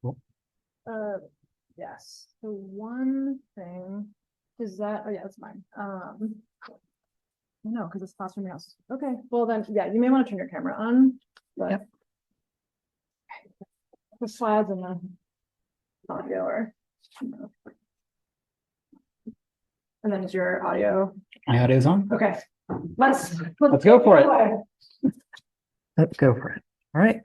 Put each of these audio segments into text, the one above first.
Cool. Yes. So one thing is that, oh yeah, that's mine. No, because it's classroom else. Okay, well then, yeah, you may want to turn your camera on, but Yep. the slides and the audio are. And then is your audio? My audio's on. Okay, Let's go for it. Let's go for it. All right.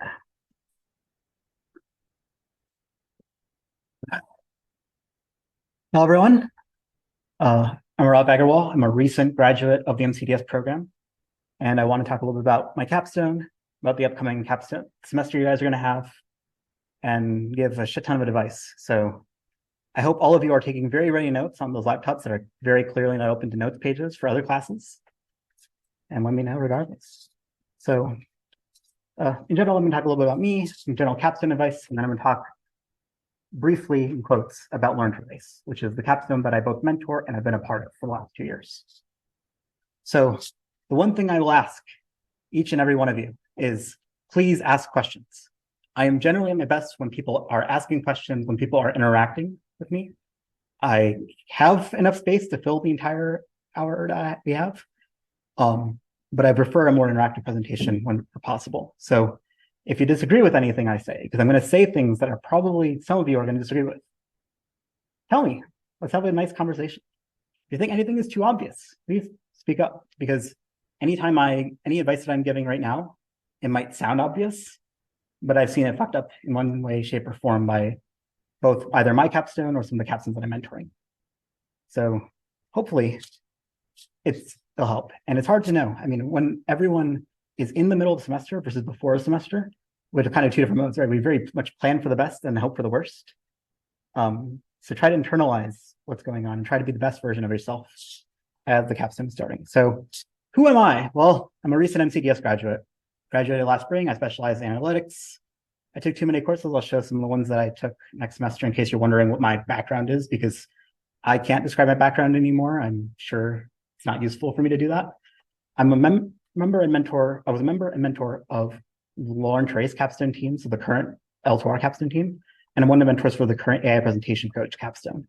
Hello, everyone. I'm Arav Agarwal. I'm a recent graduate of the MCDS program, and I want to talk a little bit about my capstone, about the upcoming capstone semester you guys are going to have, and give a shit ton of advice. So I hope all of you are taking very ready notes on those laptops that are very clearly not open to notes pages for other classes. And let me know regardless. So in general, I'm going to talk a little bit about me, some general capstone advice, and then I'm going to talk briefly, in quotes, about Learn to Race, which is the capstone that I both mentor and have been a part of for the last 2 years. So the one thing I will ask each and every one of you is please ask questions. I am generally at my best when people are asking questions, when people are interacting with me. I have enough space to fill the entire hour that we have, but I prefer a more interactive presentation when possible. So if you disagree with anything I say, because I'm going to say things that are probably some of you are going to disagree with, tell me. Let's have a nice conversation. If you think anything is too obvious, please speak up, because any advice that I'm giving right now, it might sound obvious, but I've seen it fucked up in one way, shape, or form by both either my capstone or some of the capstones that I'm mentoring. So hopefully it'll help. And it's hard to know. I mean, when everyone is in the middle of the semester versus before a semester, which are kind of two different modes, right? We very much plan for the best and hope for the worst. So try to internalize what's going on and try to be the best version of yourself as the capstone is starting. So who am I? Well, I'm a recent MCDS graduate. Graduated last spring. I specialize in analytics. I took too many courses. I'll show some of the ones that I took next semester in case you're wondering what my background is, because I can't describe my background anymore. I'm sure it's not useful for me to do that. I'm a member and mentor. I was a member and mentor of Learn to Race capstone team, so the current L2R capstone team, and I'm one of the mentors for the current AI presentation coach capstone.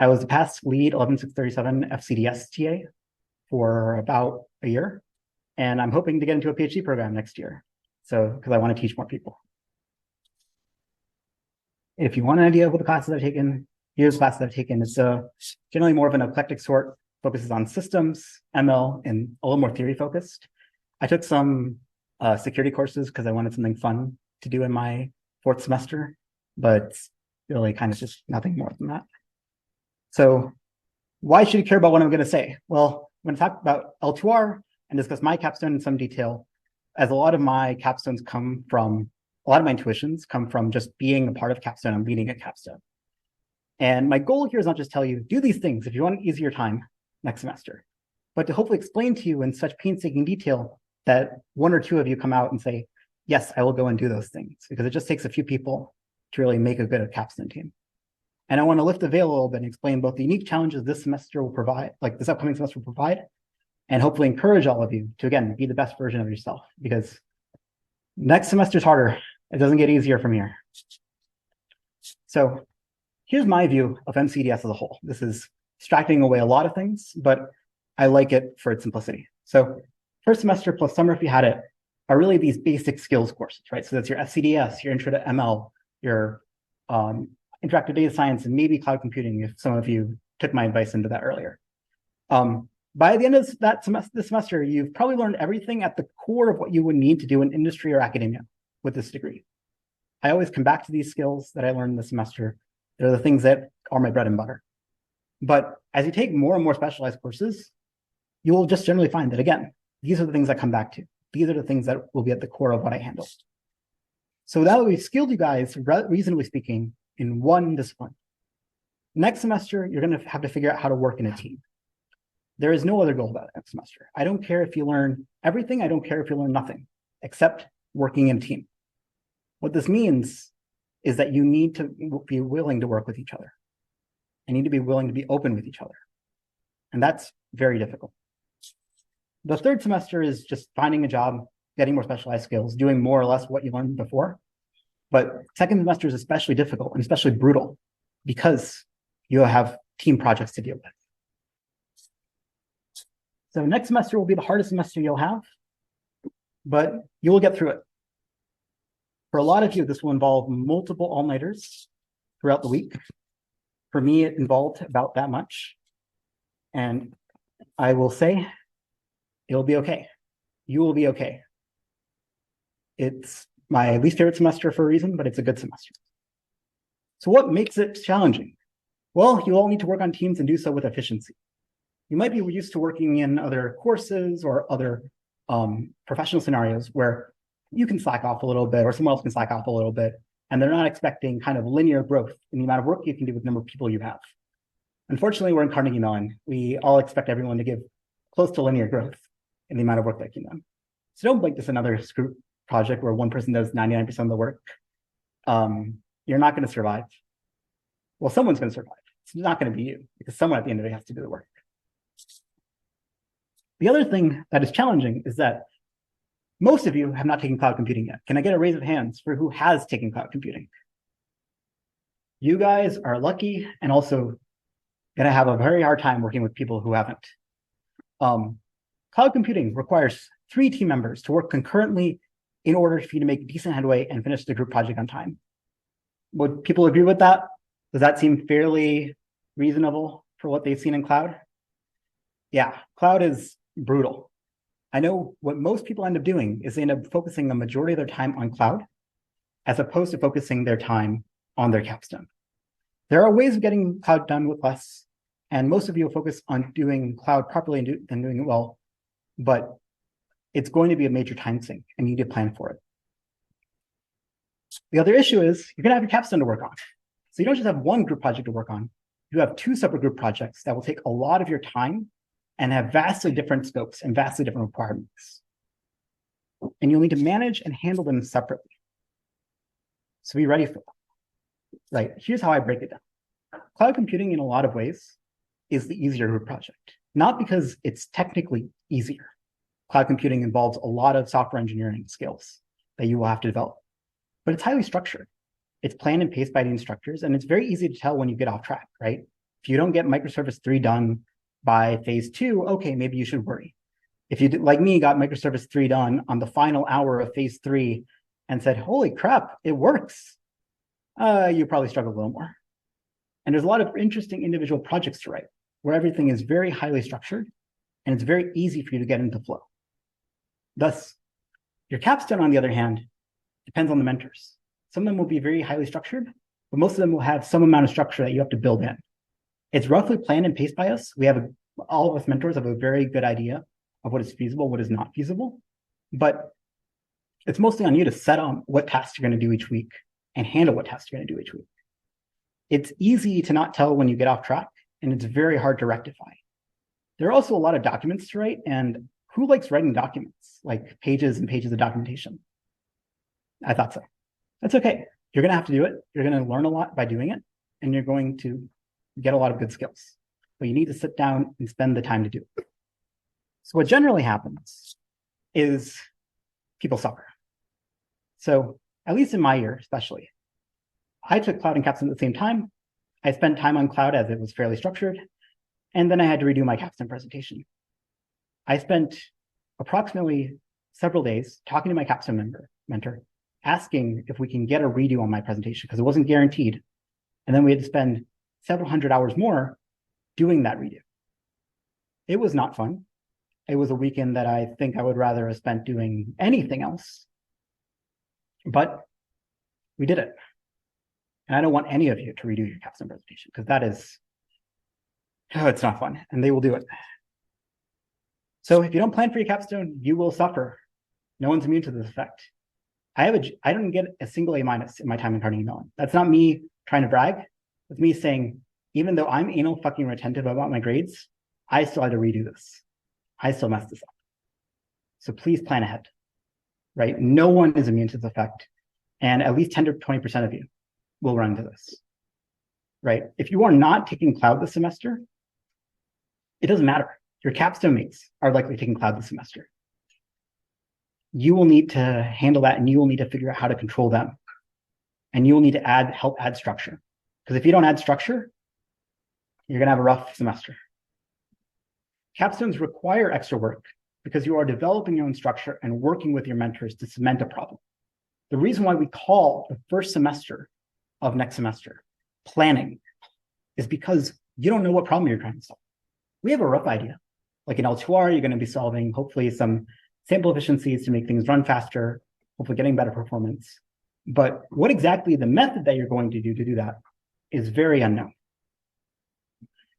I was the past lead 11637 FCDS TA for about a year, and I'm hoping to get into a PhD program next year. So, because I want to teach more people. If you want an idea of what the classes I've taken, here's the classes I've taken. It's generally more of an eclectic sort, focuses on systems, ML, and a little more theory focused. I took some security courses because I wanted something fun to do in my 4th semester, but really kind of just nothing more than that. So why should you care about what I'm going to say? Well, I'm going to talk about L2R and discuss my capstone in some detail, as a lot of my capstones come from, a lot of my intuitions come from just being a part of capstone and leading a capstone. And my goal here is not just tell you, do these things if you want an easier time next semester, but to hopefully explain to you in such painstaking detail that 1 or 2 of you come out and say, yes, I will go and do those things, because it just takes a few people to really make a good capstone team. And I want to lift the veil a little bit and explain both the unique challenges this semester will provide, like this upcoming semester will provide, and hopefully encourage all of you to, again, be the best version of yourself, because next semester's harder. It doesn't get easier from here. So here's my view of MCDS as a whole. This is abstracting away a lot of things, but I like it for its simplicity. So first semester plus summer, if you had it, are really these basic skills courses, right? So that's your FCDS, your intro to ML, your interactive data science, and maybe cloud computing, if some of you took my advice into that earlier. By the end of this semester, you've probably learned everything at the core of what you would need to do in industry or academia with this degree. I always come back to these skills that I learned this semester. They're the things that are my bread and butter. But as you take more and more specialized courses, you will just generally find that, again, these are the things I come back to. These are the things that will be at the core of what I handle. So now we've skilled you guys, reasonably speaking, in one discipline. Next semester, you're going to have to figure out how to work in a team. There is no other goal about next semester. I don't care if you learn everything. I don't care if you learn nothing, except working in a team. What this means is that you need to be willing to work with each other. You need to be willing to be open with each other. And that's very difficult. The third semester is just finding a job, getting more specialized skills, doing more or less what you learned before. But second semester is especially difficult and especially brutal because you have team projects to deal with. So next semester will be the hardest semester you'll have, but you will get through it. For a lot of you, this will involve multiple all-nighters throughout the week. For me, it involved about that much. And I will say, it'll be okay. You will be okay. It's my least favorite semester for a reason, but it's a good semester. So what makes it challenging? Well, you all need to work on teams and do so with efficiency. You might be used to working in other courses or other professional scenarios where you can slack off a little bit or someone else can slack off a little bit, and they're not expecting kind of linear growth in the amount of work you can do with the number of people you have. Unfortunately, we're in Carnegie Mellon. We all expect everyone to give close to linear growth in the amount of work they can do. So don't make this another group project where one person does 99% of the work. You're not going to survive. Well, someone's going to survive. It's not going to be you because someone at the end of the day has to do the work. The other thing that is challenging is that most of you have not taken cloud computing yet. Can I get a raise of hands for who has taken cloud computing? You guys are lucky and also going to have a very hard time working with people who haven't. Cloud computing requires 3 team members to work concurrently in order for you to make decent headway and finish the group project on time. Would people agree with that? Does that seem fairly reasonable for what they've seen in cloud? Yeah, cloud is brutal. I know what most people end up doing is they end up focusing the majority of their time on cloud as opposed to focusing their time on their capstone. There are ways of getting cloud done with less, and most of you will focus on doing cloud properly and doing it well, but it's going to be a major time sink and you need to plan for it. The other issue is you're going to have your capstone to work on. So you don't just have one group project to work on. You have 2 separate group projects that will take a lot of your time and have vastly different scopes and vastly different requirements. And you'll need to manage and handle them separately. So be ready for them. Right, here's how I break it down. Cloud computing in a lot of ways is the easier group project, not because it's technically easier. Cloud computing involves a lot of software engineering skills that you will have to develop, but it's highly structured. It's planned and paced by the instructors, and it's very easy to tell when you get off track, right? If you don't get microservice 3 done by phase 2, okay, maybe you should worry. If you, like me, got microservice 3 done on the final hour of phase 3 and said, holy crap, it works, you probably struggle a little more. And there's a lot of interesting individual projects to write where everything is very highly structured and it's very easy for you to get into flow. Thus, your capstone, on the other hand, depends on the mentors. Some of them will be very highly structured, but most of them will have some amount of structure that you have to build in. It's roughly planned and paced by us. All of us mentors have a very good idea of what is feasible, what is not feasible, but it's mostly on you to set on what tasks you're going to do each week and handle what tasks you're going to do each week. It's easy to not tell when you get off track, and it's very hard to rectify. There are also a lot of documents to write, and who likes writing documents, like pages and pages of documentation? I thought so. That's okay. You're going to have to do it. You're going to learn a lot by doing it, and you're going to get a lot of good skills. But you need to sit down and spend the time to do it. So what generally happens is people suffer. So at least in my year, especially, I took cloud and capstone at the same time. I spent time on cloud as it was fairly structured, and then I had to redo my capstone presentation. I spent approximately several days talking to my capstone mentor, asking if we can get a redo on my presentation because it wasn't guaranteed. And then we had to spend several hundred hours more doing that redo. It was not fun. It was a weekend that I think I would rather have spent doing anything else. But we did it. And I don't want any of you to redo your capstone presentation because that is, it's not fun, and they will do it. So if you don't plan for your capstone, you will suffer. No one's immune to this effect. I don't get a single A- in my time in Carnegie Mellon. That's not me trying to brag. It's me saying, even though I'm anal fucking retentive about my grades, I still had to redo this. I still messed this up. So please plan ahead, right? No one is immune to this effect. And at least 10 to 20% of you will run into this, right? If you are not taking cloud this semester, it doesn't matter. Your capstone mates are likely taking cloud this semester. You will need to handle that, and you will need to figure out how to control them. And you will need to help add structure. Because if you don't add structure, you're going to have a rough semester. Capstones require extra work because you are developing your own structure and working with your mentors to cement a problem. The reason why we call the first semester of next semester planning is because you don't know what problem you're trying to solve. We have a rough idea. Like in L2R, you're going to be solving hopefully some sample efficiencies to make things run faster, hopefully getting better performance. But what exactly the method that you're going to do that is very unknown.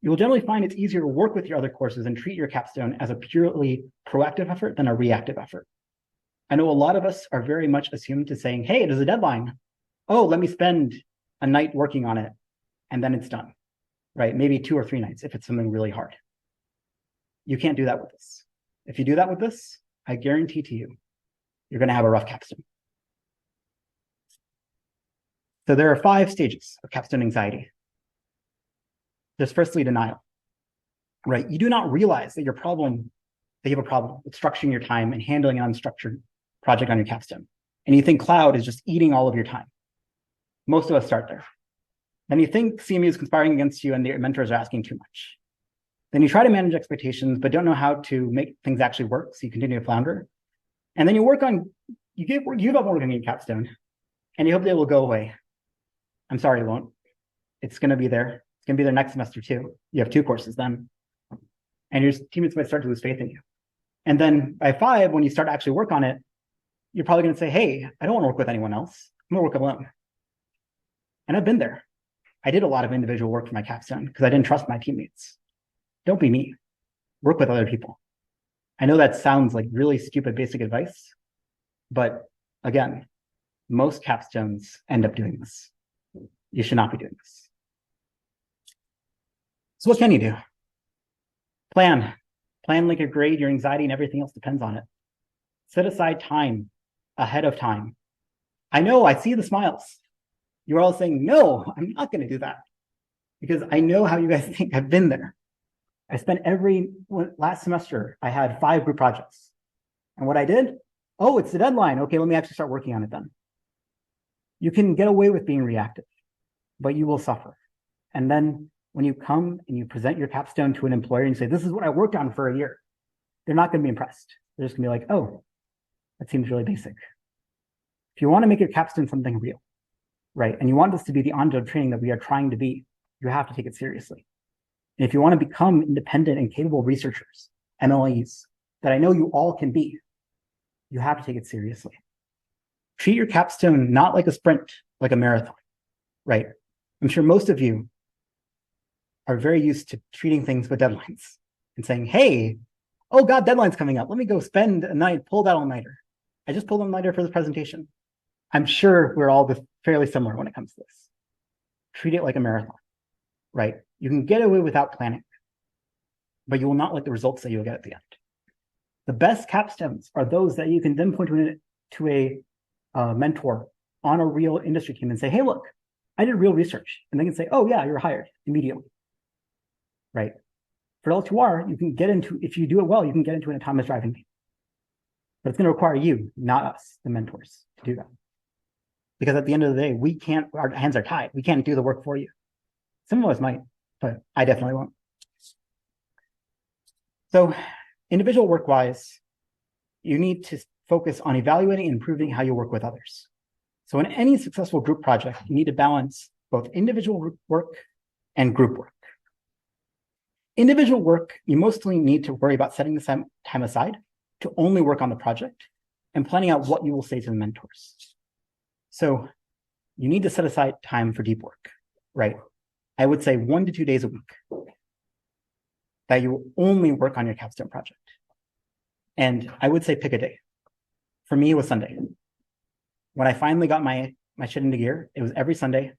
You will generally find it's easier to work with your other courses and treat your capstone as a purely proactive effort than a reactive effort. I know a lot of us are very much assumed to saying, hey, there's a deadline. Oh, let me spend a night working on it, and then it's done, right? Maybe 2 or 3 nights if it's something really hard. You can't do that with this. If you do that with this, I guarantee to you, you're going to have a rough capstone. So there are 5 stages of capstone anxiety. There's firstly denial, right? You do not realize that you have a problem with structuring your time and handling an unstructured project on your capstone. And you think cloud is just eating all of your time. Most of us start there. Then you think CMU is conspiring against you and your mentors are asking too much. Then you try to manage expectations, but don't know how to make things actually work, so you continue to flounder. And then you give up working on your capstone, and you hope they will go away. I'm sorry, it won't. It's going to be there. It's going to be there next semester too. You have 2 courses then. And your teammates might start to lose faith in you. And then by 5, when you start to actually work on it, you're probably going to say, hey, I don't want to work with anyone else. I'm going to work alone. And I've been there. I did a lot of individual work for my capstone because I didn't trust my teammates. Don't be me. Work with other people. I know that sounds like really stupid basic advice, but again, most capstones end up doing this. You should not be doing this. So what can you do? Plan. Plan like a grade, your anxiety and everything else depends on it. Set aside time ahead of time. I know, I see the smiles. You're all saying, no, I'm not going to do that. Because I know how you guys think. I've been there. I spent last semester, I had 5 group projects. And what I did, oh, it's the deadline. Okay, let me actually start working on it then. You can get away with being reactive, but you will suffer. And then when you come and you present your capstone to an employer and you say, this is what I worked on for a year, they're not going to be impressed. They're just going to be like, oh, that seems really basic. If you want to make your capstone something real, right, and you want this to be the on-job training that we are trying to be, you have to take it seriously. And if you want to become independent and capable researchers, MLEs, that I know you all can be, you have to take it seriously. Treat your capstone not like a sprint, like a marathon, right? I'm sure most of you are very used to treating things with deadlines and saying, hey, oh God, deadline's coming up. Let me go spend a night, pull that all-nighter. I just pulled an all-nighter for this presentation. I'm sure we're all fairly similar when it comes to this. Treat it like a marathon, right? You can get away without planning, but you will not like the results that you'll get at the end. The best capstones are those that you can then point to a mentor on a real industry team and say, hey, look, I did real research. And they can say, oh yeah, you're hired immediately, right? For L2R, you can get into, if you do it well, you can get into an autonomous driving team. But it's going to require you, not us, the mentors, to do that. Because at the end of the day, our hands are tied. We can't do the work for you. Some of us might, but I definitely won't. So individual work-wise, you need to focus on evaluating and improving how you work with others. So in any successful group project, you need to balance both individual work and group work. Individual work, you mostly need to worry about setting the time aside to only work on the project and planning out what you will say to the mentors. So you need to set aside time for deep work, right? I would say 1 to 2 days a week that you will only work on your capstone project. And I would say pick a day. For me, it was Sunday. When I finally got my shit into gear, it was every Sunday.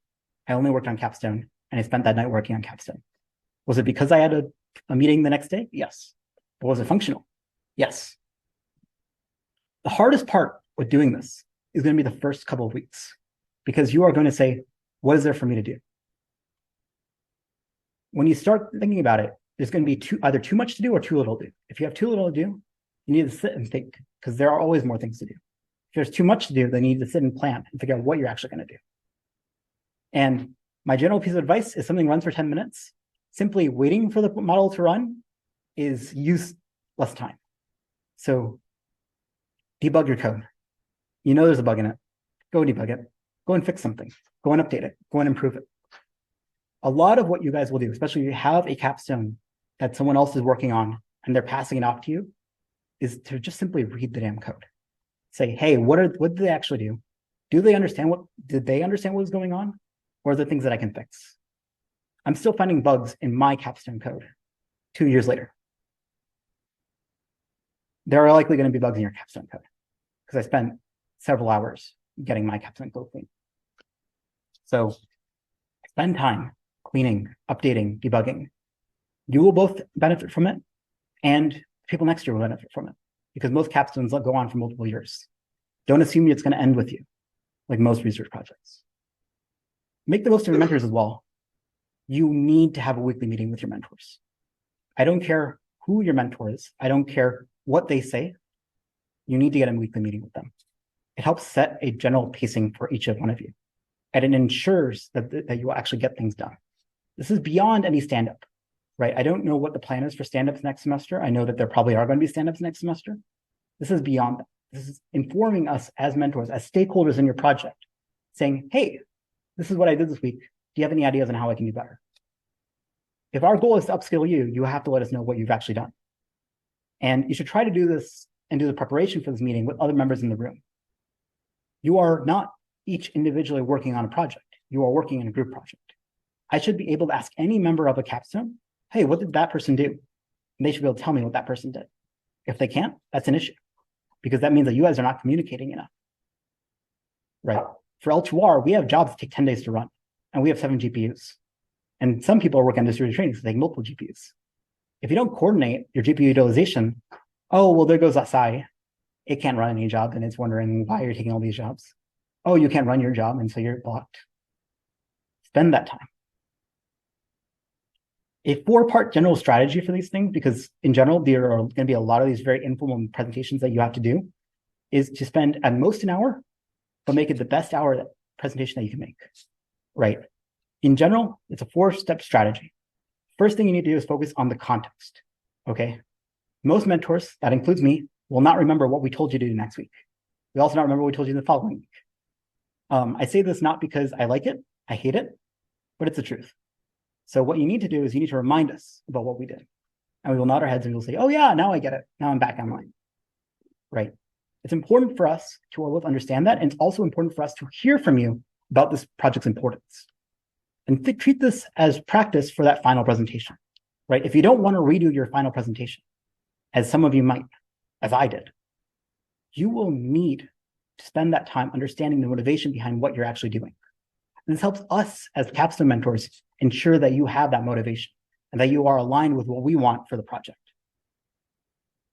I only worked on capstone, and I spent that night working on capstone. Was it because I had a meeting the next day? Yes. But was it functional? Yes. The hardest part with doing this is going to be the first couple of weeks, because you are going to say, what is there for me to do? When you start thinking about it, there's going to be either too much to do or too little to do. If you have too little to do, you need to sit and think, because there are always more things to do. If there's too much to do, then you need to sit and plan and figure out what you're actually going to do. And my general piece of advice is something runs for 10 minutes. Simply waiting for the model to run is use less time. So debug your code. You know there's a bug in it. Go debug it. Go and fix something. Go and update it. Go and improve it. A lot of what you guys will do, especially if you have a capstone that someone else is working on and they're passing it off to you, is to just simply read the damn code. Say, hey, what did they actually do? Did they understand what was going on? Or are there things that I can fix? I'm still finding bugs in my capstone code 2 years later. There are likely going to be bugs in your capstone code because I spent several hours getting my capstone code clean. So spend time cleaning, updating, debugging. You will both benefit from it, and people next year will benefit from it, because most capstones go on for multiple years. Don't assume it's going to end with you, like most research projects. Make the most of your mentors as well. You need to have a weekly meeting with your mentors. I don't care who your mentor is. I don't care what they say. You need to get a weekly meeting with them. It helps set a general pacing for each one of you. And it ensures that you will actually get things done. This is beyond any stand-up, right? I don't know what the plan is for stand-ups next semester. I know that there probably are going to be stand-ups next semester. This is beyond that. This is informing us as mentors, as stakeholders in your project, saying, hey, this is what I did this week. Do you have any ideas on how I can do better? If our goal is to upskill you, you have to let us know what you've actually done. And you should try to do this and do the preparation for this meeting with other members in the room. You are not each individually working on a project. You are working in a group project. I should be able to ask any member of a capstone, hey, what did that person do? And they should be able to tell me what that person did. If they can't, that's an issue, because that means that you guys are not communicating enough, right? For L2R, we have jobs that take 10 days to run, and we have 7 GPUs. And some people are working on distributed training, so they take multiple GPUs. If you don't coordinate your GPU utilization, oh, well, there goes SI. It can't run any job, and it's wondering why you're taking all these jobs. Oh, you can't run your job, and so you're blocked. Spend that time. A 4-part general strategy for these things, because in general, there are going to be a lot of these very informal presentations that you have to do, is to spend at most an hour, but make it the best hour presentation that you can make, right? In general, it's a 4-step strategy. First thing you need to do is focus on the context, okay? Most mentors, that includes me, will not remember what we told you to do next week. We also not remember what we told you the following week. I say this not because I like it, I hate it, but it's the truth. So what you need to do is you need to remind us about what we did. And we will nod our heads and we'll say, oh yeah, now I get it. Now I'm back online, right? It's important for us to both understand that. And it's also important for us to hear from you about this project's importance. And treat this as practice for that final presentation, right? If you don't want to redo your final presentation, as some of you might, as I did, you will need to spend that time understanding the motivation behind what you're actually doing. And this helps us as capstone mentors ensure that you have that motivation and that you are aligned with what we want for the project.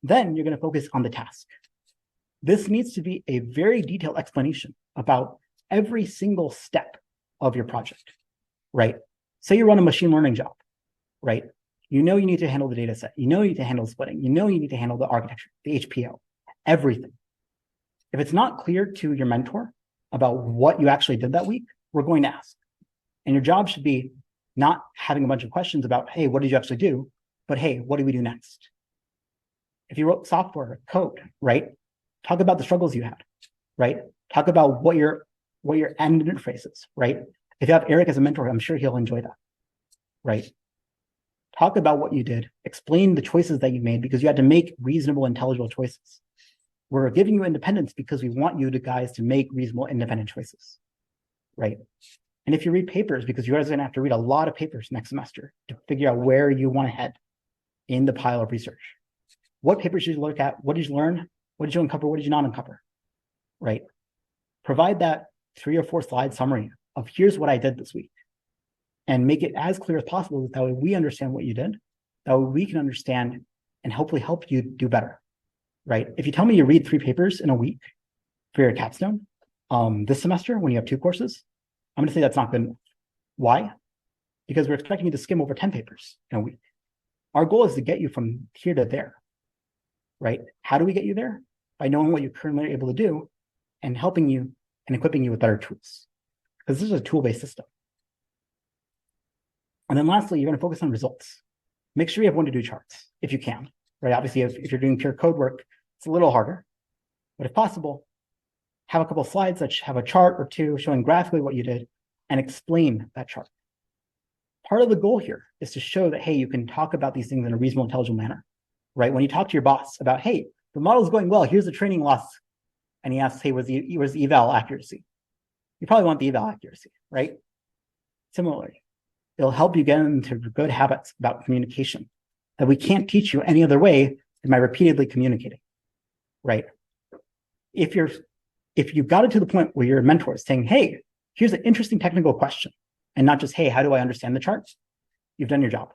Then you're going to focus on the task. This needs to be a very detailed explanation about every single step of your project, right? Say you run a machine learning job, right? You know you need to handle the data set. You know you need to handle splitting. You know you need to handle the architecture, the HPO, everything. If it's not clear to your mentor about what you actually did that week, we're going to ask. And your job should be not having a bunch of questions about, hey, what did you actually do? But hey, what do we do next? If you wrote software, code, right? Talk about the struggles you had, right? Talk about what your end interface is, right? If you have Eric as a mentor, I'm sure he'll enjoy that, right? Talk about what you did. Explain the choices that you made, because you had to make reasonable, intelligible choices. We're giving you independence because we want you guys to make reasonable, independent choices, right? And if you read papers, because you guys are going to have to read a lot of papers next semester to figure out where you want to head in the pile of research. What papers did you look at? What did you learn? What did you uncover? What did you not uncover? Right? provide that 3 or 4 slide summary of here's what I did this week, and make it as clear as possible. That way we understand what you did. That way we can understand and hopefully help you do better, right? If you tell me you read 3 papers in a week for your capstone this semester when you have 2 courses, I'm going to say that's not good enough. Why? Because we're expecting you to skim over 10 papers in a week. Our goal is to get you from here to there, right? How do we get you there? By knowing what you currently are able to do and helping you and equipping you with better tools. Because this is a tool-based system. And then lastly, you're going to focus on results. Make sure you have one to do charts if you can, right? Obviously, if you're doing pure code work, it's a little harder. But if possible, have a couple of slides that have a chart or 2 showing graphically what you did and explain that chart. Part of the goal here is to show that, hey, you can talk about these things in a reasonable, intelligible manner, right? When you talk to your boss about, hey, the model is going well, here's the training loss, and he asks, hey, was the eval accuracy? You probably want the eval accuracy, right? Similarly, it'll help you get into good habits about communication that we can't teach you any other way than by repeatedly communicating, right? If you got it to the point where your mentor is saying, hey, here's an interesting technical question, and not just, hey, how do I understand the charts? You've done your job.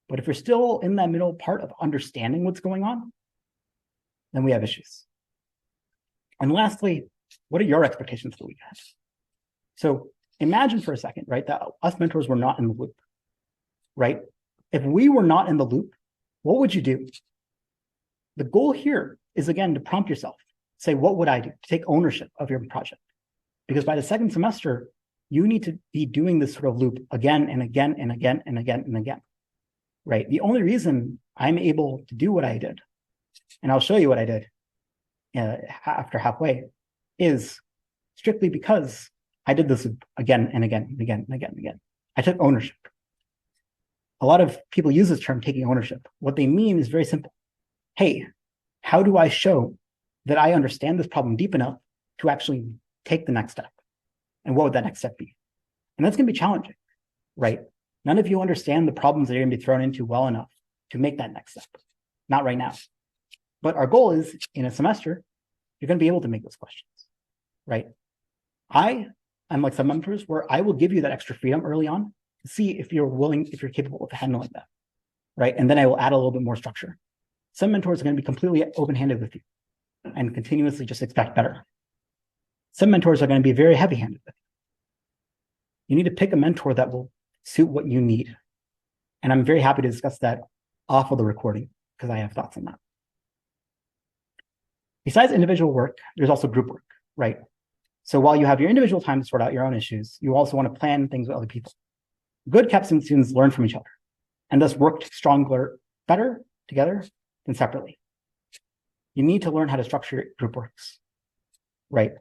But if you're still in that middle part of understanding what's going on, then we have issues. And lastly, what are your expectations for the weekend? So imagine for a second, right, that us mentors were not in the loop, right? If we were not in the loop, what would you do? The goal here is, again, to prompt yourself. Say, what would I do? To take ownership of your project. Because by the second semester, you need to be doing this sort of loop again and again and again and again and again, right? The only reason I'm able to do what I did, and I'll show you what I did after halfway, is strictly because I did this again and again and again and again and again. I took ownership. A lot of people use this term, taking ownership. What they mean is very simple. Hey, how do I show that I understand this problem deep enough to actually take the next step? And what would that next step be? And that's going to be challenging, right? None of you understand the problems that you're going to be thrown into well enough to make that next step. Not right now. But our goal is, in a semester, you're going to be able to make those questions, right? I'm like some mentors where I will give you that extra freedom early on to see if you're willing, if you're capable of handling that, right? And then I will add a little bit more structure. Some mentors are going to be completely open-handed with you and continuously just expect better. Some mentors are going to be very heavy-handed with you. You need to pick a mentor that will suit what you need. And I'm very happy to discuss that off of the recording because I have thoughts on that. Besides individual work, there's also group work, right? So while you have your individual time to sort out your own issues, you also want to plan things with other people. Good capstone students learn from each other and thus work stronger, better together than separately. You need to learn how to structure group works, right?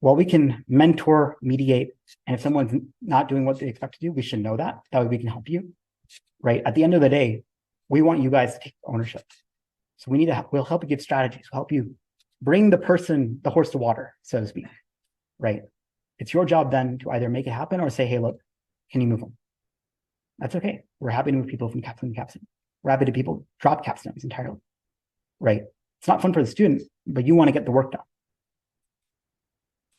While we can mentor, mediate, and if someone's not doing what they expect to do, we should know that. That way we can help you, right? At the end of the day, we want you guys to take ownership. So we'll help you give strategies. We'll help you bring the horse to water, so to speak, right? It's your job then to either make it happen or say, hey, look, can you move them? That's okay. We're happy to move people from capstone to capstone. We're happy to people drop capstones entirely, right? It's not fun for the student, but you want to get the work done.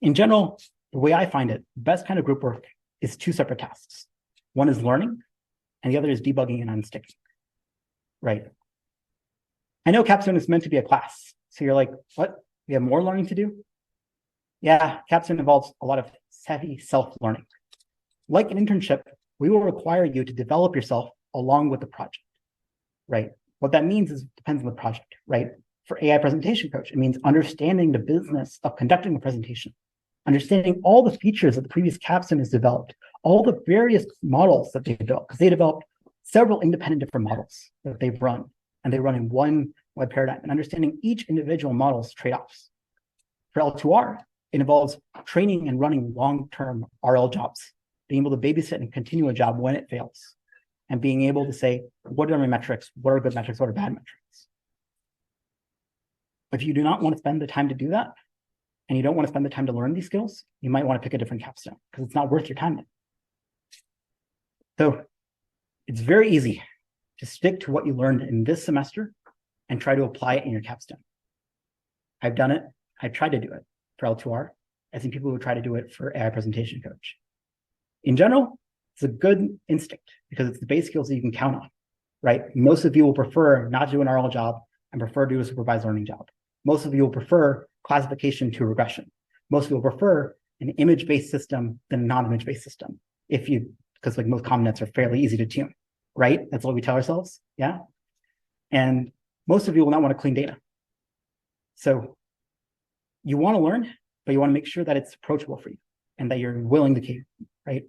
In general, the way I find it, the best kind of group work is 2 separate tasks. One is learning, and the other is debugging and unsticking, right? I know capstone is meant to be a class. So you're like, what? We have more learning to do? Yeah, capstone involves a lot of heavy self-learning. Like an internship, we will require you to develop yourself along with the project, right? What that means is depends on the project, right? For AI presentation coach, it means understanding the business of conducting a presentation, understanding all the features that the previous capstone has developed, all the various models that they've developed, because they developed several independent different models that they've run, and they run in one web paradigm, and understanding each individual model's trade-offs. For L2R, it involves training and running long-term RL jobs, being able to babysit and continue a job when it fails, and being able to say, what are my metrics? What are good metrics? What are bad metrics? If you do not want to spend the time to do that, and you don't want to spend the time to learn these skills, you might want to pick a different capstone because it's not worth your time. So it's very easy to stick to what you learned in this semester and try to apply it in your capstone. I've done it. I've tried to do it for L2R. I've seen people who try to do it for AI presentation coach. In general, it's a good instinct because it's the base skills that you can count on, right? Most of you will prefer not to do an RL job and prefer to do a supervised learning job. Most of you will prefer classification to regression. Most of you will prefer an image-based system than a non-image-based system. Because like most common nets are fairly easy to tune, right? That's what we tell ourselves, yeah? And most of you will not want to clean data. So you want to learn, but you want to make sure that it's approachable for you and that you're willing to keep, right?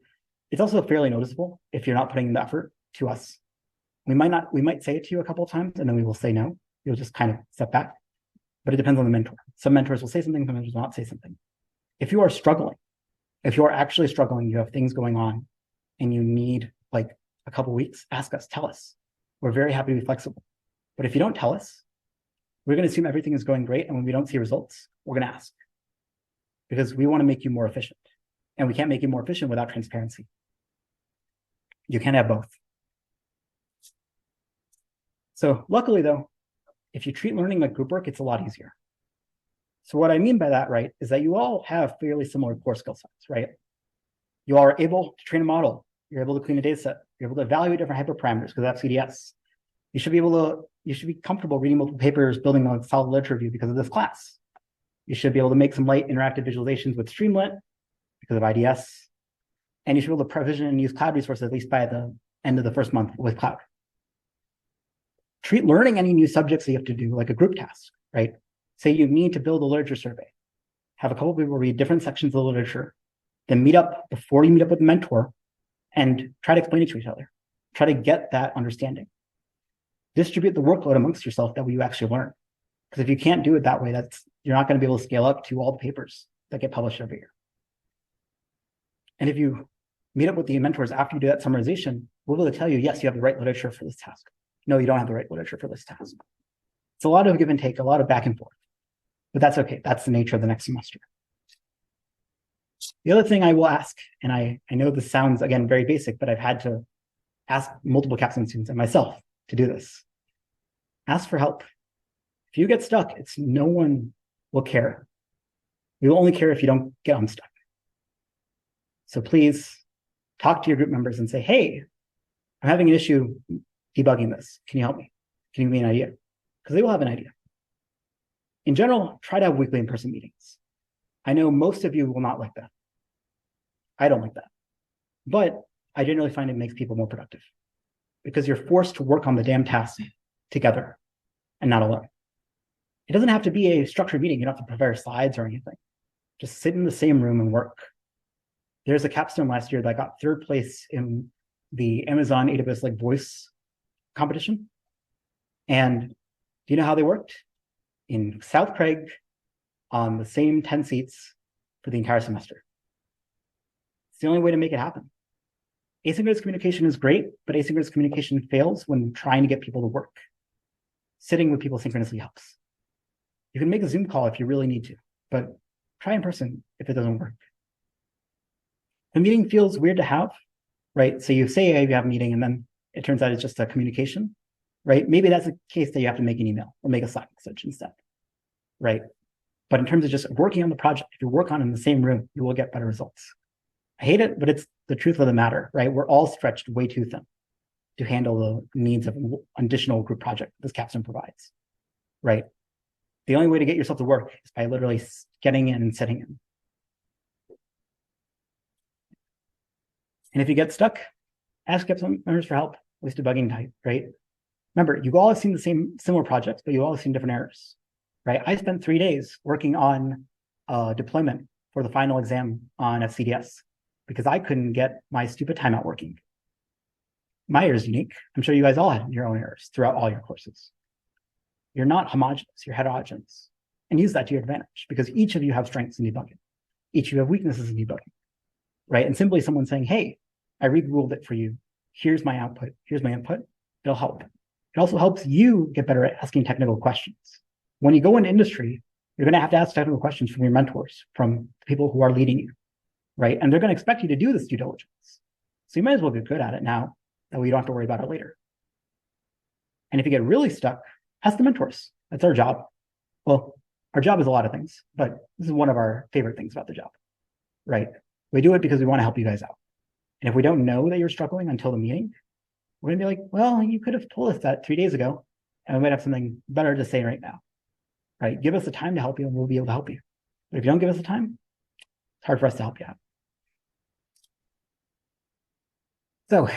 It's also fairly noticeable if you're not putting in the effort to us. We might say it to you a couple of times and then we will say no. You'll just kind of step back, but it depends on the mentor. Some mentors will say something, some mentors will not say something. If you are struggling, if you are actually struggling, you have things going on and you need like a couple of weeks, ask us, tell us. We're very happy to be flexible. But if you don't tell us, we're going to assume everything is going great. And when we don't see results, we're going to ask because we want to make you more efficient. And we can't make you more efficient without transparency. You can't have both. So luckily though, if you treat learning like group work, it's a lot easier. So what I mean by that, right, is that you all have fairly similar core skill sets, right? You are able to train a model. You're able to clean a data set. You're able to evaluate different hyperparameters because that's CDS. You should be comfortable reading multiple papers, building a solid literature review because of this class. You should be able to make some light interactive visualizations with Streamlit because of IDS. And you should be able to provision and use cloud resources at least by the end of the first month with cloud. Treat learning any new subjects that you have to do like a group task, right? Say you need to build a literature survey. Have a couple of people read different sections of the literature, then meet up before you meet up with the mentor and try to explain it to each other. Try to get that understanding. Distribute the workload amongst yourself that way you actually learn. Because if you can't do it that way, you're not going to be able to scale up to all the papers that get published every year. And if you meet up with the mentors after you do that summarization, we'll be able to tell you, yes, you have the right literature for this task. No, you don't have the right literature for this task. It's a lot of give and take, a lot of back and forth. But that's okay. That's the nature of the next semester. The other thing I will ask, and I know this sounds, again, very basic, but I've had to ask multiple capstone students and myself to do this. Ask for help. If you get stuck, no one will care. We will only care if you don't get unstuck. So please talk to your group members and say, hey, I'm having an issue debugging this. Can you help me? Can you give me an idea? Because they will have an idea. In general, try to have weekly in-person meetings. I know most of you will not like that. I don't like that. But I generally find it makes people more productive because you're forced to work on the damn task together and not alone. It doesn't have to be a structured meeting. You don't have to prepare slides or anything. Just sit in the same room and work. There's a capstone last year that got third place in the Amazon AWS like voice competition. And do you know how they worked? In South Craig on the same 10 seats for the entire semester. It's the only way to make it happen. Asynchronous communication is great, but asynchronous communication fails when trying to get people to work. Sitting with people synchronously helps. You can make a Zoom call if you really need to, but try in person if it doesn't work. The meeting feels weird to have, right? So you say, hey, you have a meeting, and then it turns out it's just a communication, right? Maybe that's a case that you have to make an email or make a Slack message instead, right? But in terms of just working on the project, if you work on it in the same room, you will get better results. I hate it, but it's the truth of the matter, right? We're all stretched way too thin to handle the needs of an additional group project this capstone provides, right? The only way to get yourself to work is by literally getting in and sitting in. And if you get stuck, ask capstone members for help, at least debugging type, right? Remember, you all have seen the same similar projects, but you all have seen different errors, right? I spent 3 days working on deployment for the final exam on FCDS because I couldn't get my stupid timeout working. My error is unique. I'm sure you guys all had your own errors throughout all your courses. You're not homogeneous, you're heterogeneous. And use that to your advantage because each of you have strengths in debugging. Each of you have weaknesses in debugging, right? And simply someone saying, hey, I re-ruled it for you. Here's my output. Here's my input. It'll help. It also helps you get better at asking technical questions. When you go into industry, you're going to have to ask technical questions from your mentors, from the people who are leading you, right? And they're going to expect you to do this due diligence. So you might as well get good at it now. That way you don't have to worry about it later. And if you get really stuck, ask the mentors. That's our job. Well, Our job is a lot of things, but this is one of our favorite things about the job, right? We do it because we want to help you guys out. And if we don't know that you're struggling until the meeting, we're gonna be like, well, you could have told us that 3 days ago, and we might have something better to say right now, right? Give us the time to help you, and we'll be able to help you. But if you don't give us the time, it's hard for us to help you out. So,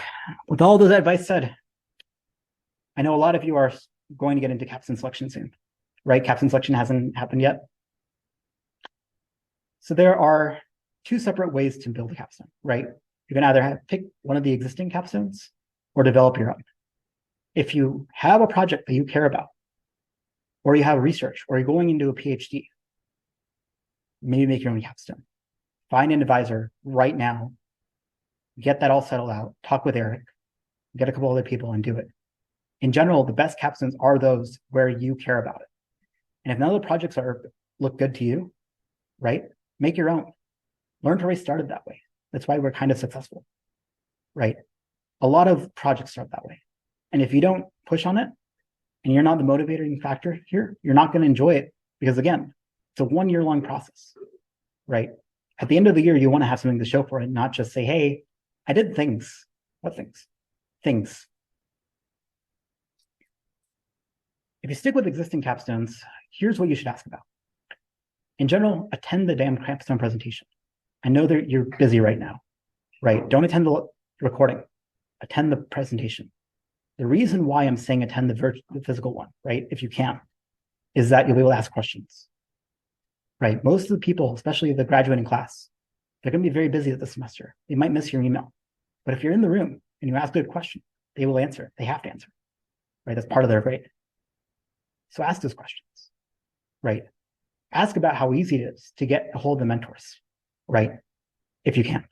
with all those advice said, I know a lot of you are going to get into capstone selection soon, right? Capstone selection hasn't happened yet. So there are 2 separate ways to build a capstone, right? You can either pick one of the existing capstones or develop your own. If you have a project that you care about, or you have research, or you're going into a PhD, maybe make your own capstone. Find an advisor right now, get that all settled out, talk with Eric, get a couple other people and do it. In general, the best capstones are those where you care about it. And if none of the projects look good to you, right, make your own. Learn to already started that way. That's why we're kind of successful, right? A lot of projects start that way. And if you don't push on it, and you're not the motivating factor here, you're not going to enjoy it because, again, it's a 1-year-long process, right? At the end of the year, you want to have something to show for it, not just say, hey, I did things. What things? Things. If you stick with existing capstones, here's what you should ask about. In general, attend the damn capstone presentation. I know that you're busy right now, right? Don't attend the recording. Attend the presentation. The reason why I'm saying attend the physical one, right, if you can, is that you'll be able to ask questions, right? Most of the people, especially the graduating class, they're going to be very busy this semester. They might miss your email. But if you're in the room and you ask a good question, they will answer. They have to answer, right? That's part of their grade. So ask those questions, right? Ask about how easy it is to get a hold of the mentors, right? If you can.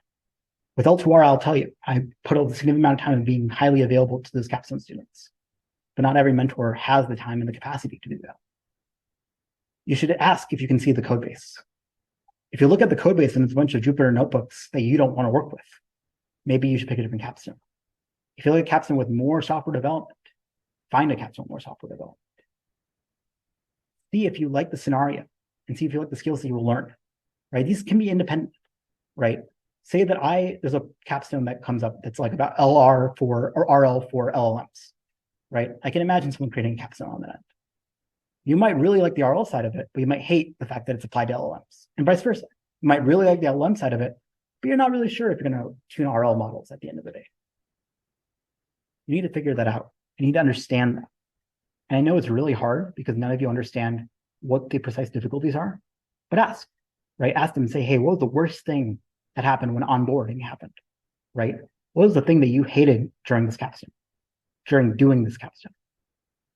With L2R, I'll tell you, I put a significant amount of time in being highly available to those capstone students, but not every mentor has the time and the capacity to do that. You should ask if you can see the code base. If you look at the code base and it's a bunch of Jupyter notebooks that you don't want to work with, maybe you should pick a different capstone. If you like a capstone with more software development, find a capstone with more software development. See if you like the scenario and see if you like the skills that you will learn, right? These can be independent, right? Say that there's a capstone that comes up that's like about LR for or RL for LLMs, right? I can imagine someone creating a capstone on that end. You might really like the RL side of it, but you might hate the fact that it's applied to LLMs, and vice versa. You might really like the LLM side of it, but you're not really sure if you're going to tune RL models at the end of the day. You need to figure that out. You need to understand that. And I know it's really hard because none of you understand what the precise difficulties are, but ask, right? Ask them and say, hey, what was the worst thing that happened when onboarding happened, right? What was the thing that you hated during this capstone, during doing this capstone,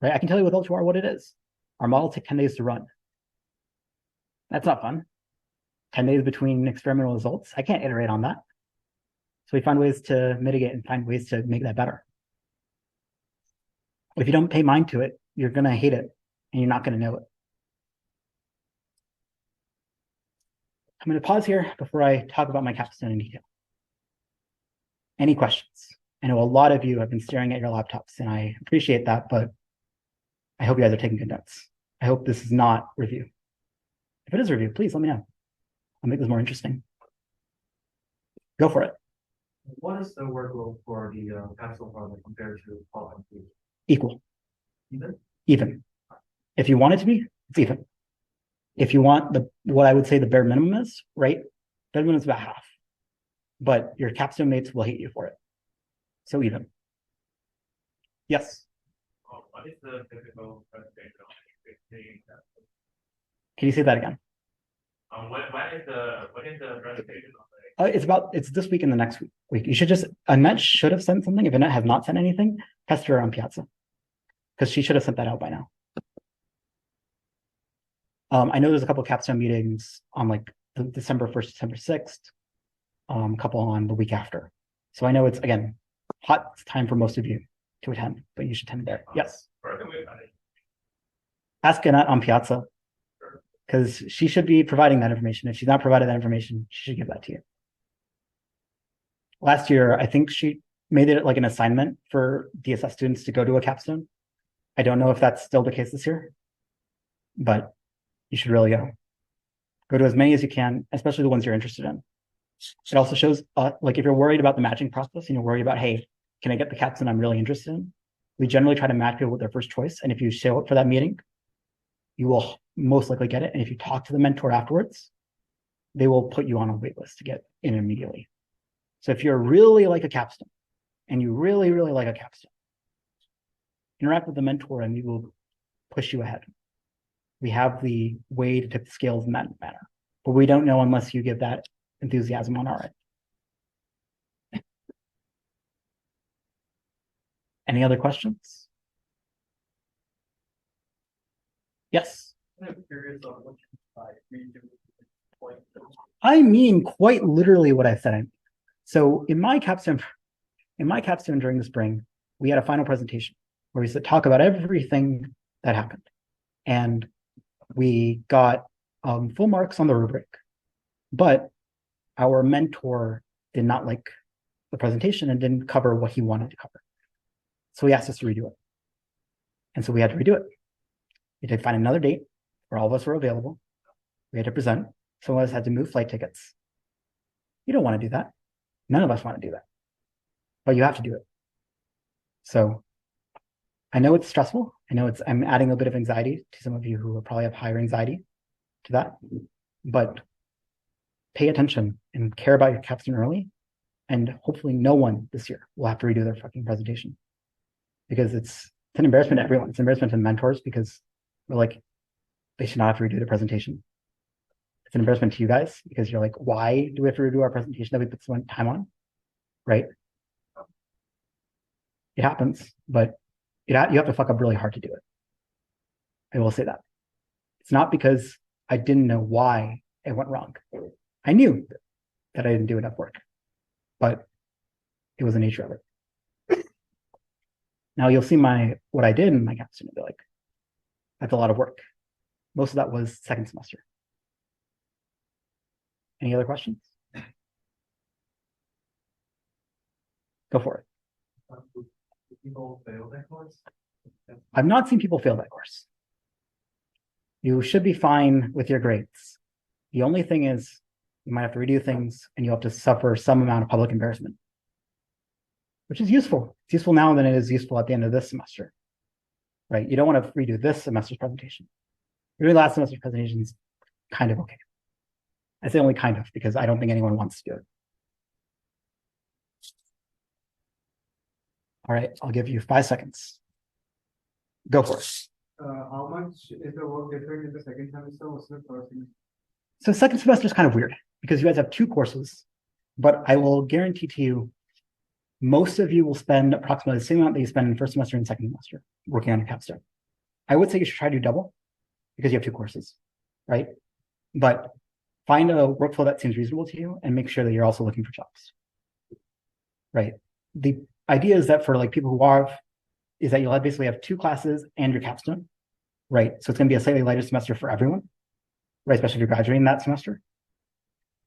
right? I can tell you with L2R what it is. Our model took 10 days to run. That's not fun. 10 days between experimental results. I can't iterate on that. So we find ways to mitigate and find ways to make that better. If you don't pay mind to it, you're going to hate it and you're not going to know it. I'm going to pause here before I talk about my capstone in detail. Any questions? I know a lot of you have been staring at your laptops and I appreciate that, but I hope you guys are taking good notes. I hope this is not review. If it is review, please let me know. I'll make this more interesting. Go for it. What is the workload for the capsule project compared to Paul and Steve? Equal. Even? Even. If you want it to be, it's even. If you want what I would say the bare minimum is, right? Bare minimum is about half. But your capstone mates will hate you for it. So even. Yes. What is the typical presentation on the Can you say that again? when is the presentation on It's this week and the next week. You should Annette should have sent something. If Annette has not sent anything, test her on Piazza. Because she should have sent that out by now. I know there's a couple of capstone meetings on like the December 1st, December 6th, a couple on the week after. So I know it's, again, hot time for most of you to attend, but you should attend there. Yes. Ask Annette on Piazza, because she should be providing that information. If she's not provided that information, she should give that to you. Last year, I think she made it like an assignment for DSS students to go to a capstone. I don't know if that's still the case this year, but you should really go. Go to as many as you can, especially the ones you're interested in. It also shows, like if you're worried about the matching process and you're worried about, hey, can I get the capstone I'm really interested in? We generally try to match people with their first choice. And if you show up for that meeting, you will most likely get it. And if you talk to the mentor afterwards, they will put you on a wait list to get in immediately. So if you're really like a capstone and you really, really like a capstone, interact with the mentor and we will push you ahead. We have the way to tip the scales in that manner, but we don't know unless you give that enthusiasm on our end. Any other questions? Yes. I'm curious on what you redo point. I mean quite literally what I said. So in my capstone during the spring, we had a final presentation where we talk about everything that happened. And we got full marks on the rubric, but our mentor did not like the presentation and didn't cover what he wanted to cover. So he asked us to redo it. And so we had to redo it. We had to find another date where all of us were available. We had to present. Some of us had to move flight tickets. You don't want to do that. None of us want to do that. But you have to do it. So I know it's stressful. I know I'm adding a bit of anxiety to some of you who will probably have higher anxiety to that. But pay attention and care about your capstone early. And hopefully no one this year will have to redo their fucking presentation. Because it's an embarrassment to everyone. It's an embarrassment to mentors because we're like, they should not have to redo their presentation. It's an embarrassment to you guys because you're like, why do we have to redo our presentation that we put so much time on? Right? It happens, but you have to fuck up really hard to do it. I will say that. It's not because I didn't know why it went wrong. I knew that I didn't do enough work, but it was the nature of it. Now you'll see what I did in my capstone and be like, that's a lot of work. Most of that was second semester. Any other questions? Go for it. Do people fail that course? I've not seen people fail that course. You should be fine with your grades. The only thing is you might have to redo things and you have to suffer some amount of public embarrassment, which is useful. It's useful now than it is useful at the end of this semester, right? You don't want to redo this semester's presentation. Redoing last semester's presentation is kind of okay. I say only kind of because I don't think anyone wants to do it. All right, I'll give you 5 seconds. Go for it. How much is the work different in the second semester versus the first semester? So second semester is kind of weird because you guys have 2 courses, but I will guarantee to you, most of you will spend approximately the same amount that you spend in first semester and second semester working on your capstone. I would say you should try to do double because you have 2 courses, right? But find a workflow that seems reasonable to you and make sure that you're also looking for jobs, right? The idea is that for like people who is that you'll basically have 2 classes and your capstone, right? So it's going to be a slightly lighter semester for everyone, right? Especially if you're graduating that semester.